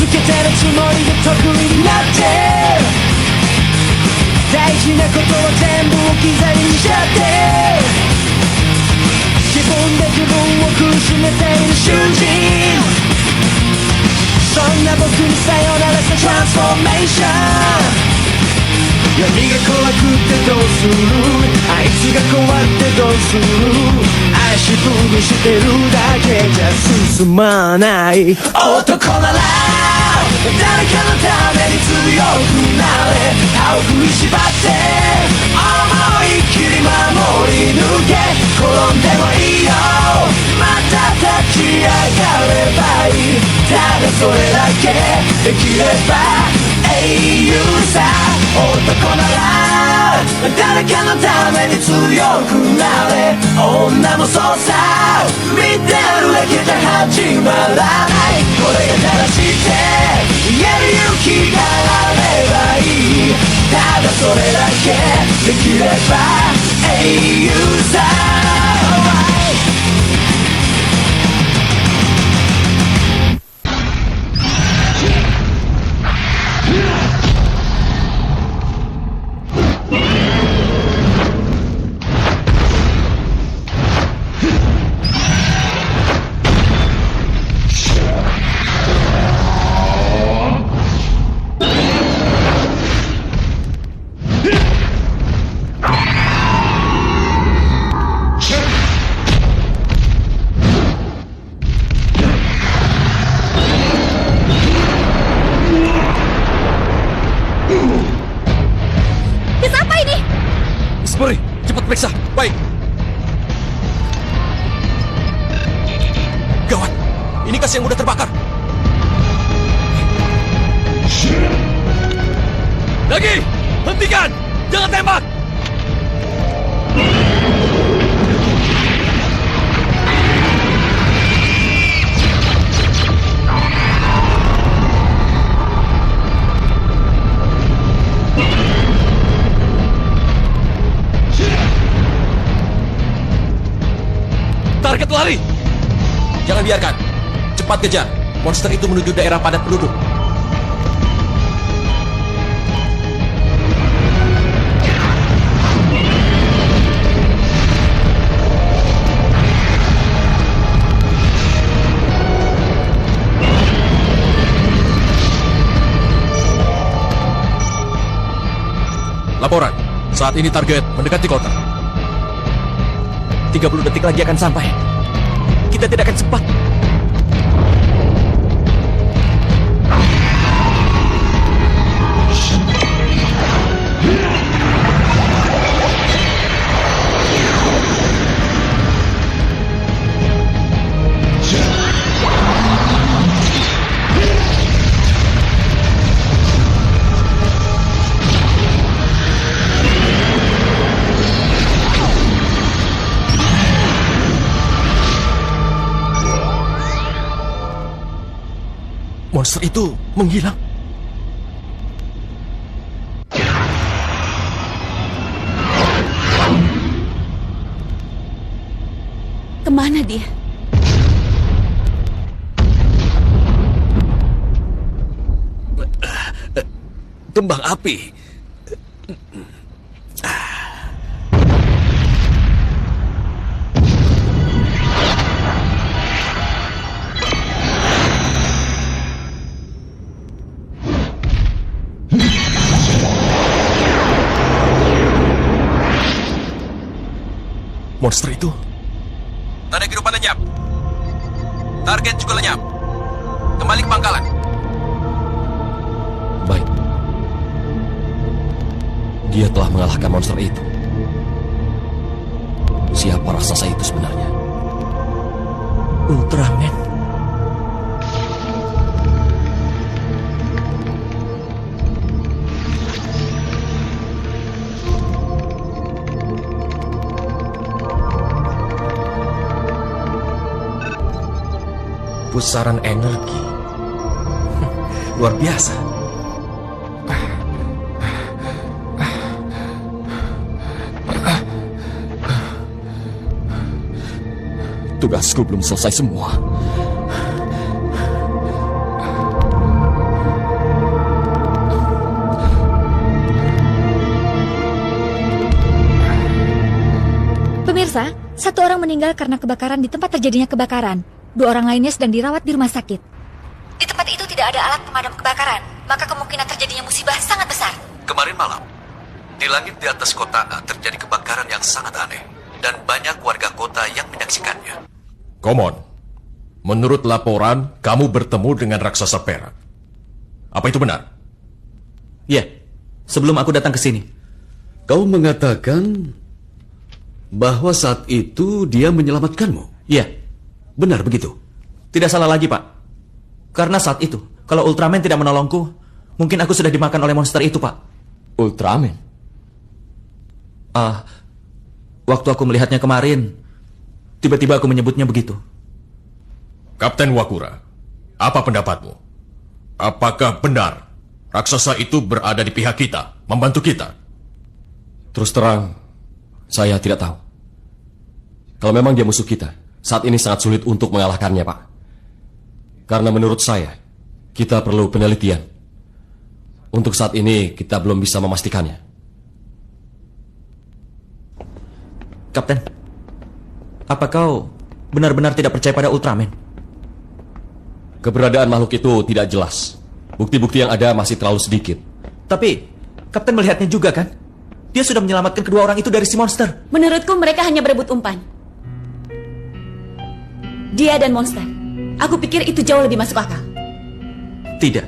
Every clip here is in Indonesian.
けてるつもりで得意になって大事なことは全部置き去りにしちゃって自分で自分を苦しめている囚人そんな僕にさよならしたトランスフォーメーション闇が怖くてどうするあいつが怖ってどうする足踏みしてるだけじゃ進まない男なら誰かのために強くなれ歯を食いしばって思いっきり守り抜け転んでもいいよまた立ち上がればいいただそれだけできれば英雄さ男なら誰かのために強くなれ女もそうさ見てるだけじゃ始まらないこれが正しいって言える勇気があればいいただそれだけできれば英雄さperiksa, baik. Gawat, ini kas yang udah terbakar. Lagi, hentikan! Jangan tembak! Target lari! Jangan biarkan. Cepat kejar. Monster itu menuju daerah padat penduduk. Laporan. Saat ini target mendekati kota. 30 detik lagi akan sampai. Kita tidak akan sempat. Monster itu menghilang. Kemana dia? Kembang api. Monster itu. Tanda kehidupan lenyap. Target juga lenyap. Kembali ke pangkalan. Baik. Dia telah mengalahkan monster itu. Siapa raksasa itu sebenarnya? Ultraman. Pusaran energi. Luar biasa. Tugasku belum selesai semua. 1 orang meninggal karena kebakaran di tempat terjadinya kebakaran. 2 orang lainnya sedang dirawat di rumah sakit. Di tempat itu tidak ada alat pemadam kebakaran, maka kemungkinan terjadinya musibah sangat besar. Kemarin malam, di langit di atas kota A terjadi kebakaran yang sangat aneh. Dan banyak warga kota yang menyaksikannya. Komon, menurut laporan, kamu bertemu dengan raksasa perak. Apa itu benar? Iya, sebelum aku datang ke sini. Kau mengatakan bahwa saat itu dia menyelamatkanmu. Iya, Benar begitu? tidak salah lagi, Pak. Karena saat itu, kalau Ultraman tidak menolongku, mungkin aku sudah dimakan oleh monster itu, Pak. Ultraman? Waktu aku melihatnya kemarin, tiba-tiba aku menyebutnya begitu. Kapten Wakura, apa pendapatmu? Apakah benar raksasa itu berada di pihak kita, membantu kita? Terus terang, saya tidak tahu. Kalau memang dia musuh kita, saat ini sangat sulit untuk mengalahkannya, Pak. Karena menurut saya, kita perlu penelitian. Untuk saat ini, kita belum bisa memastikannya. Kapten, apa kau benar-benar tidak percaya pada Ultraman? Keberadaan makhluk itu tidak jelas. Bukti-bukti yang ada masih terlalu sedikit. Tapi, Kapten melihatnya juga kan? Dia sudah menyelamatkan kedua orang itu dari si monster. Menurutku mereka hanya berebut umpan. Dia dan monster. Aku pikir itu jauh lebih masuk akal. Tidak.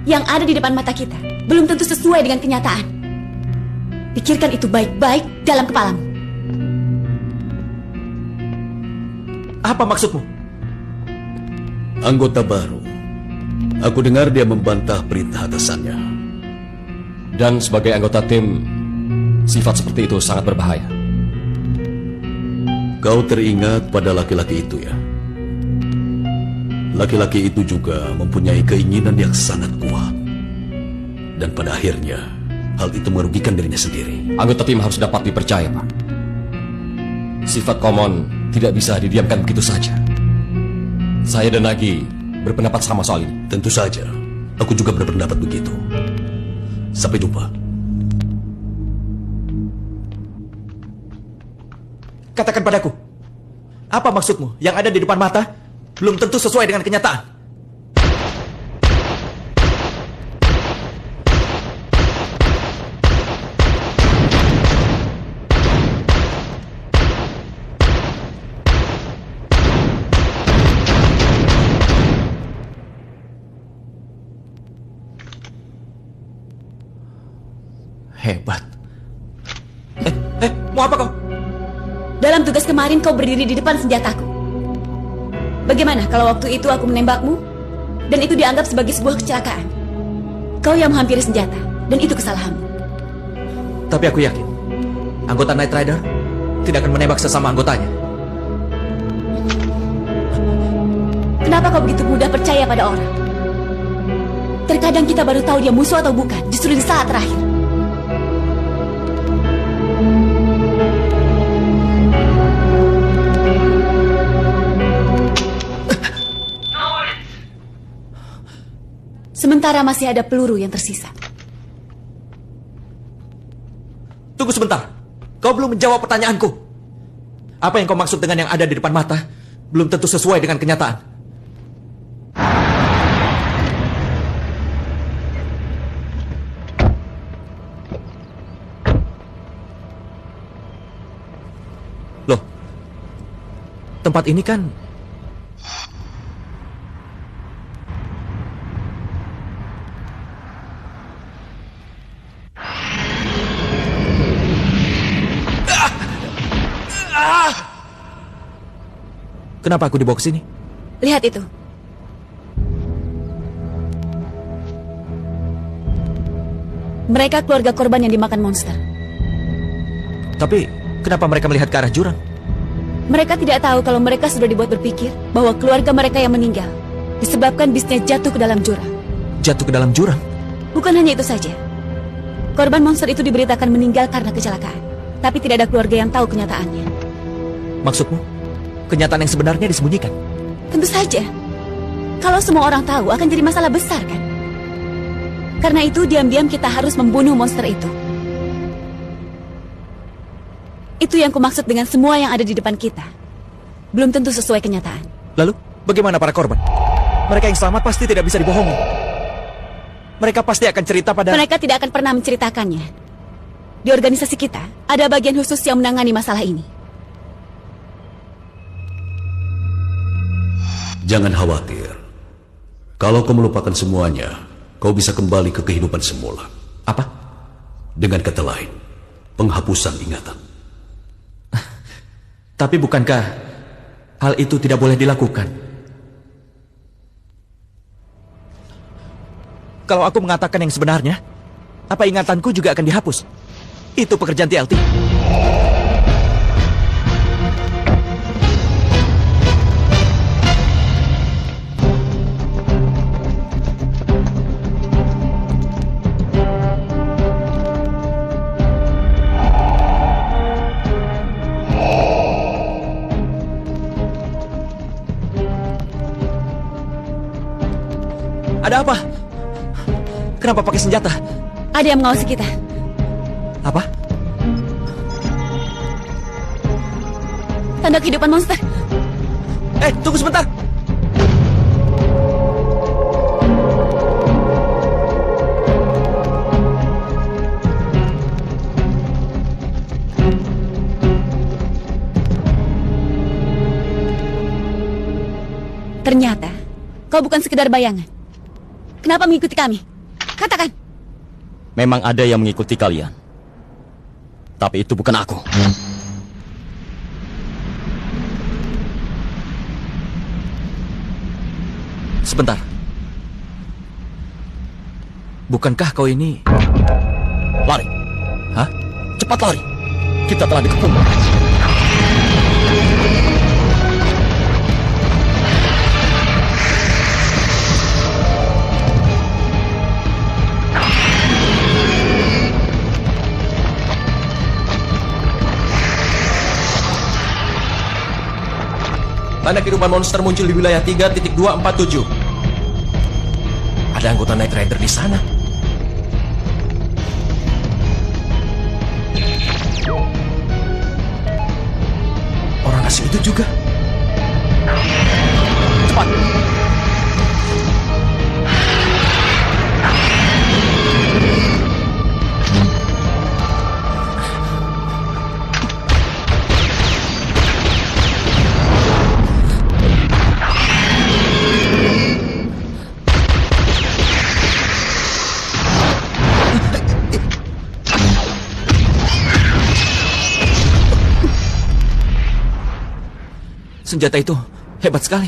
Yang ada di depan mata kita belum tentu sesuai dengan kenyataan. Pikirkan itu baik-baik dalam kepalamu. Apa maksudmu? Anggota baru. Aku dengar dia membantah perintah atasannya. Dan sebagai anggota tim, sifat seperti itu sangat berbahaya. Kau teringat pada laki-laki itu ya? Laki-laki itu juga mempunyai keinginan yang sangat kuat. Dan pada akhirnya, hal itu merugikan dirinya sendiri. Anggota tim harus dapat dipercaya, Pak. Sifat Komon tidak bisa didiamkan begitu saja. Saya dan Nagi berpendapat sama soal ini. Tentu saja, aku juga berpendapat begitu. Sampai jumpa. Katakan padaku, apa maksudmu? Yang ada di depan mata belum tentu sesuai dengan kenyataan. Hebat. Mau apa kau? Dalam tugas kemarin kau berdiri di depan senjataku. Bagaimana kalau waktu itu aku menembakmu dan itu dianggap sebagai sebuah kecelakaan? Kau yang menghampiri senjata dan itu kesalahanmu. Tapi aku yakin anggota Knight Rider tidak akan menembak sesama anggotanya. Kenapa kau begitu mudah percaya pada orang? Terkadang kita baru tahu dia musuh atau bukan justru di saat terakhir. Sementara masih ada peluru yang tersisa. Tunggu sebentar. Kau belum menjawab pertanyaanku. Apa yang kau maksud dengan yang ada di depan mata belum tentu sesuai dengan kenyataan. Loh, tempat ini kan kenapa aku dibawa ke sini? Lihat itu. Mereka keluarga korban yang dimakan monster. Tapi kenapa mereka melihat ke arah jurang? Mereka tidak tahu kalau mereka sudah dibuat berpikir bahwa keluarga mereka yang meninggal disebabkan bisnya jatuh ke dalam jurang. Jatuh ke dalam jurang? Bukan hanya itu saja. Korban monster itu diberitakan meninggal karena kecelakaan. Tapi tidak ada keluarga yang tahu kenyataannya. Maksudmu? Kenyataan yang sebenarnya disembunyikan? Tentu saja. Kalau semua orang tahu akan jadi masalah besar kan? Karena itu diam-diam kita harus membunuh monster itu. Itu yang kumaksud dengan semua yang ada di depan kita. Belum tentu sesuai kenyataan. Lalu, bagaimana para korban? Mereka yang selamat pasti tidak bisa dibohongi. Mereka pasti akan cerita pada... Mereka tidak akan pernah menceritakannya. Di organisasi kita, ada bagian khusus yang menangani masalah ini. Jangan khawatir. Kalau kau melupakan semuanya, kau bisa kembali ke kehidupan semula. Apa? Dengan kata lain, penghapusan ingatan. Tapi bukankah hal itu tidak boleh dilakukan? Kalau aku mengatakan yang sebenarnya, apa ingatanku juga akan dihapus? Itu pekerjaan TLT. Ada apa? Kenapa pakai senjata? Ada yang mengawasi kita. Apa? Tanda kehidupan monster. Tunggu sebentar. Ternyata, kau bukan sekedar bayangan. Kenapa mengikuti kami? Katakan. Memang ada yang mengikuti kalian. Tapi itu bukan aku. Sebentar. Bukankah kau ini... Lari. Hah? Cepat lari. Kita telah dikepung. Tanda kehidupan monster muncul di wilayah 3.247. Ada anggota Night Rider di sana. Orang asing itu juga. Cepat. Senjata itu hebat sekali.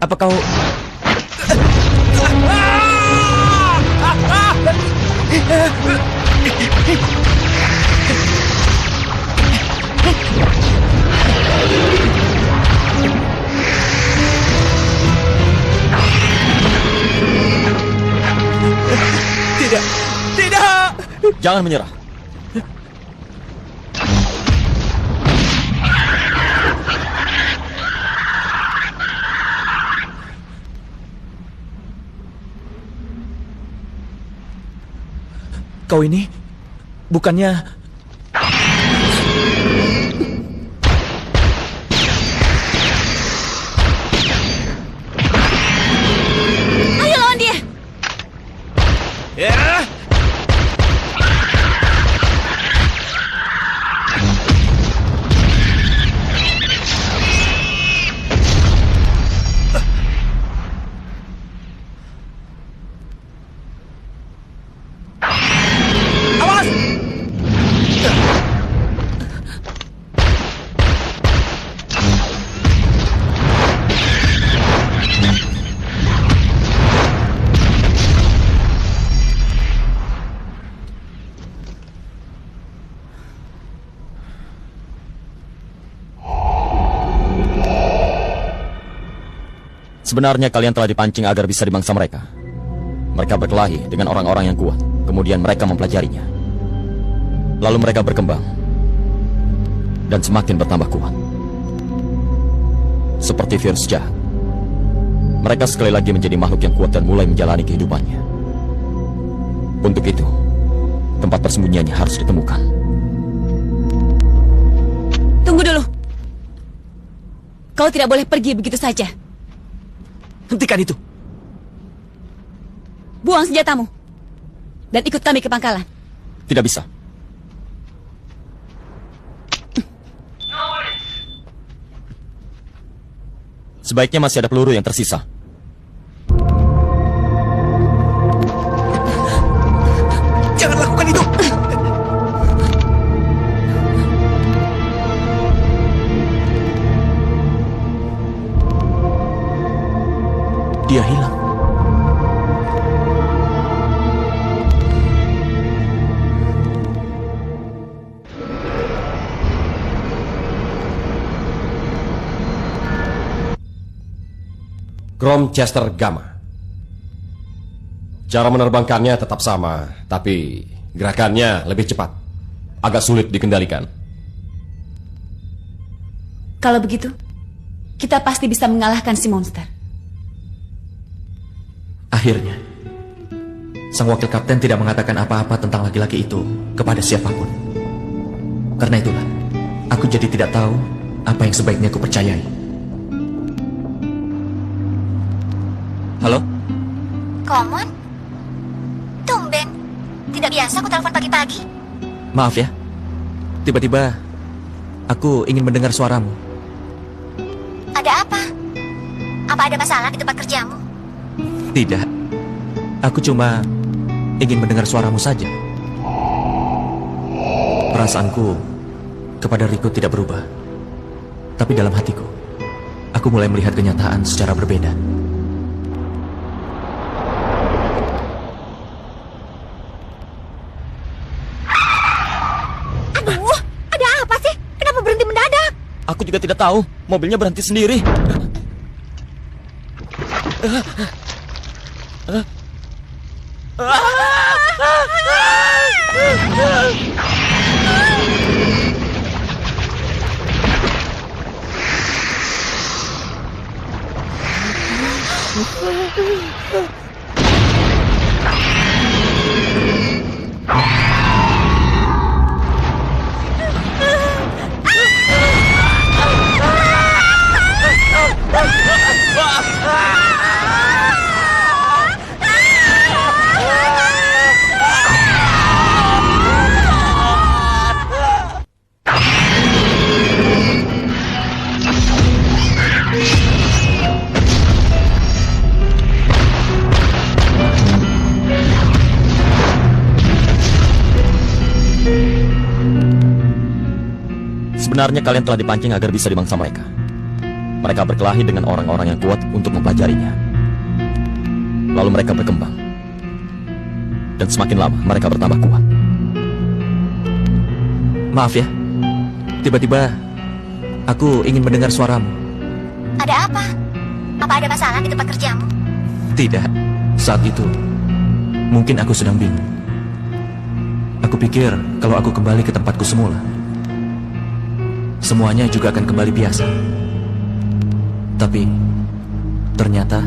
Apa kau... Tidak. Tidak. Jangan menyerah. Kau ini bukannya... Ayo lawan dia. Ya. Sebenarnya kalian telah dipancing agar bisa dimangsa mereka. Mereka berkelahi dengan orang-orang yang kuat. Kemudian mereka mempelajarinya. Lalu mereka berkembang. Dan semakin bertambah kuat. Seperti virus jahat. Mereka sekali lagi menjadi makhluk yang kuat dan mulai menjalani kehidupannya. Untuk itu, tempat persembunyiannya harus ditemukan. Kau tidak boleh pergi begitu saja. Hentikan itu. Buang senjatamu. Dan ikut kami ke pangkalan. Tidak bisa. Sebaiknya masih ada peluru yang tersisa. Jangan lakukan itu. Dia hilang. Gromchester Gamma. Cara menerbangkannya tetap sama, tapi gerakannya lebih cepat. Agak sulit dikendalikan. Kalau begitu, kita pasti bisa mengalahkan si monster. Akhirnya, sang wakil kapten tidak mengatakan apa-apa tentang laki-laki itu kepada siapapun. Karena itulah, aku jadi tidak tahu apa yang sebaiknya aku percayai. Halo? Komon? Tumben. Tidak biasa aku telepon pagi-pagi. Maaf ya, tiba-tiba aku ingin mendengar suaramu. Ada apa? Apa ada masalah di tempat kerjamu? Tidak, aku cuma ingin mendengar suaramu saja. Perasaanku kepada Rico tidak berubah. Tapi dalam hatiku, aku mulai melihat kenyataan secara berbeda. Aduh, ada apa sih? Kenapa berhenti mendadak? Aku juga tidak tahu, mobilnya berhenti sendiri. Sebenarnya kalian telah dipancing agar bisa dimangsa mereka. Mereka berkelahi dengan orang-orang yang kuat untuk mempelajarinya. Lalu mereka berkembang. Dan semakin lama mereka bertambah kuat. Maaf ya, tiba-tiba aku ingin mendengar suaramu. Ada apa? Apa ada masalah di tempat kerjamu? Tidak, saat itu mungkin aku sedang bingung. Aku pikir kalau aku kembali ke tempatku semula, semuanya juga akan kembali biasa. Tapi ternyata